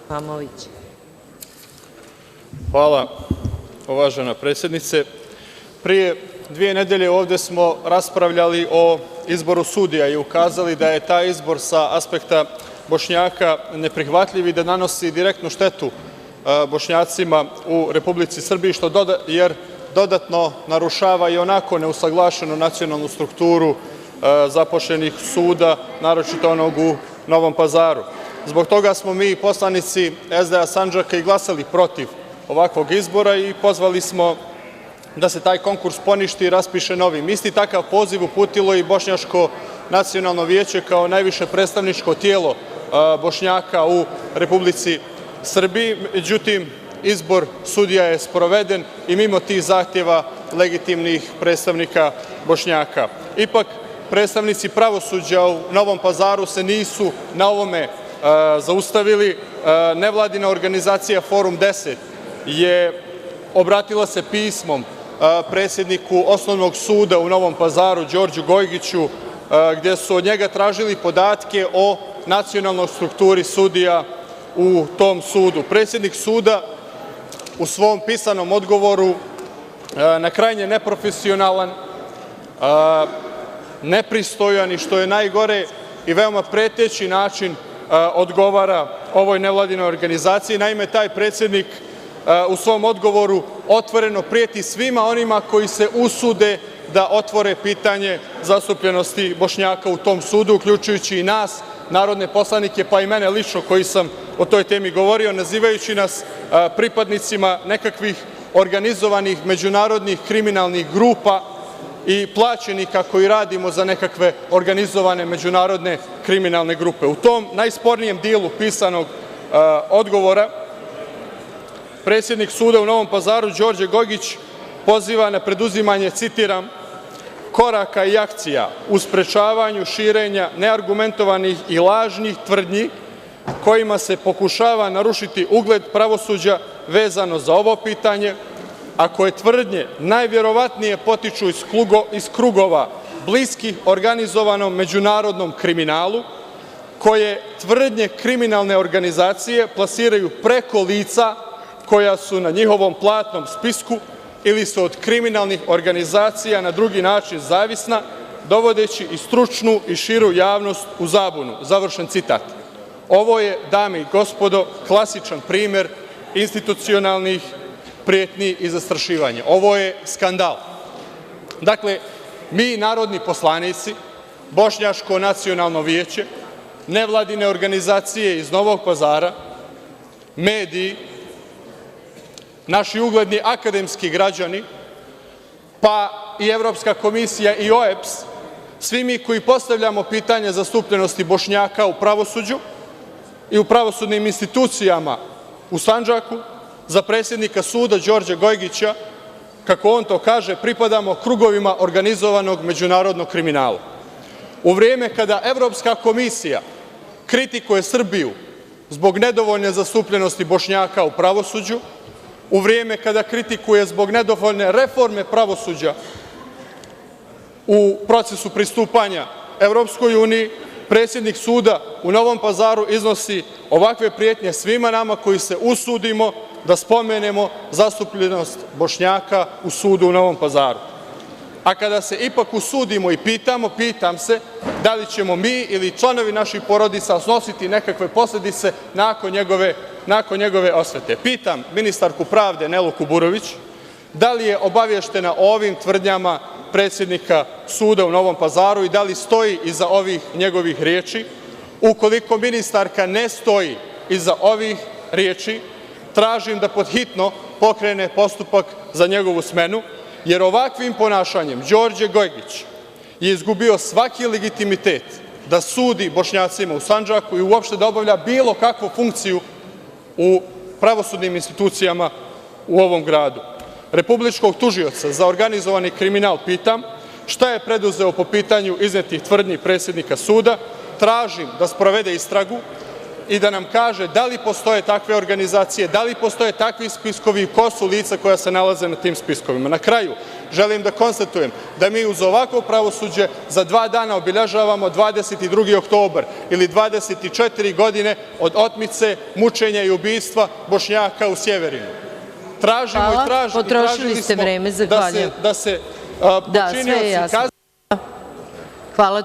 Pamović. Hvala, uvažena predsednice. Prije 2 nedelje ovde smo raspravljali o izboru sudija i ukazali da je taj izbor sa aspekta Bošnjaka neprihvatljiv i da nanosi direktnu štetu Bošnjacima u Republici Srbiji, jer dodatno narušava i onako neusaglašenu nacionalnu strukturu zaposlenih suda, naročito onog u Novom Pazaru. Zbog toga smo mi, poslanici SDA Sandžaka, i glasali protiv ovakvog izbora i pozvali smo da se taj konkurs poništi i raspiše novim. Isti takav poziv uputilo i Bošnjačko nacionalno vijeće kao najviše predstavničko tijelo Bošnjaka u Republici Srbiji. Međutim, izbor sudija je sproveden i mimo tih zahtjeva legitimnih predstavnika Bošnjaka. Ipak, predstavnici pravosuđa u Novom Pazaru se nisu na ovome zaustavili. Nevladina organizacija Forum 10 je obratila se pismom predsedniku Osnovnog suda u Novom Pazaru, Đorđu Gojgiću, gde su od njega tražili podatke o nacionalnoj strukturi sudija u tom sudu. Predsednik suda u svom pisanom odgovoru na krajnje neprofesionalan, nepristojan i, što je najgore, i veoma preteći način odgovara ovoj nevladinoj organizaciji. Naime, taj predsednik u svom odgovoru otvoreno preti svima onima koji se usude da otvore pitanje zastupljenosti Bošnjaka u tom sudu, uključujući i nas, narodne poslanike, pa i mene lično koji sam o toj temi govorio, nazivajući nas pripadnicima nekakvih organizovanih međunarodnih kriminalnih grupa i plaćenika koji radimo za nekakve organizovane međunarodne kriminalne grupe. U tom najspornijem delu pisanog odgovora predsednik suda u Novom Pazaru, Đorđe Gojgić, poziva na preduzimanje, citiram, koraka i akcija u sprečavanju širenja neargumentovanih i lažnih tvrdnji kojima se pokušava narušiti ugled pravosuđa vezano za ovo pitanje, a koje tvrdnje najvjerovatnije potiču iz krugova bliskih organizovanom međunarodnom kriminalu, koje tvrdnje kriminalne organizacije plasiraju preko lica koja su na njihovom platnom spisku ili su od kriminalnih organizacija na drugi način zavisna, dovodeći i stručnu i širu javnost u zabunu. Završen citat. Ovo je, dame i gospodo, klasičan primer institucionalnih pretnji i zastrašivanja. Ovo je skandal. Dakle, mi, narodni poslanici, Bošnjačko nacionalno vijeće, nevladine organizacije iz Novog Pazara, mediji, naši ugledni akademski građani, pa i Evropska komisija i OEBS, svi mi koji postavljamo pitanje zastupljenosti Bošnjaka u pravosuđu i u pravosudnim institucijama u Sandžaku, za predsednika suda Đorđa Gojgića, kako on to kaže, pripadamo krugovima organizovanog međunarodnog kriminala. U vrijeme kada Evropska komisija kritikuje Srbiju zbog nedovoljne zastupljenosti Bošnjaka u pravosuđu, u vrijeme kada kritikuje zbog nedovoljne reforme pravosuđa u procesu pristupanja Evropskoj uniji, predsednik suda u Novom Pazaru iznosi ovakve prijetnje svima nama koji se usudimo da spomenemo zastupljenost Bošnjaka u sudu u Novom Pazaru. A kada se ipak usudimo i pitamo, pitam se da li ćemo mi ili članovi naših porodica snositi nekakve posledice nakon njegove osvete. Pitam ministarku pravde Nelu Kuburović da li je obaveštena o ovim tvrdnjama predsednika suda u Novom Pazaru i da li stoji iza ovih njegovih riječi. Ukoliko ministarka ne stoji iza ovih riječi, tražim da pod hitno pokrene postupak za njegovu smenu, jer ovakvim ponašanjem Đorđe Gojgić je izgubio svaki legitimitet da sudi Bošnjacima u Sandžaku i uopšte da obavlja bilo kakvu funkciju u pravosudnim institucijama u ovom gradu. Republičkog tužioca za organizovani kriminal pitam šta je preduzeo po pitanju iznetih tvrdnji predsednika suda, tražim da sprovede istragu i da nam kaže da li postoje takve organizacije, da li postoje takvi spiskovi i ko su lica koja se nalaze na tim spiskovima. Na kraju, želim da konstatujem da mi uz ovakvo pravosuđe za 2 dana obeležavamo 22. oktobar ili 24 godine od otmice, mučenja i ubistva Bošnjaka u Sjeverinu. Tražimo i tražili smo da se počinioci kazneni. Hvala.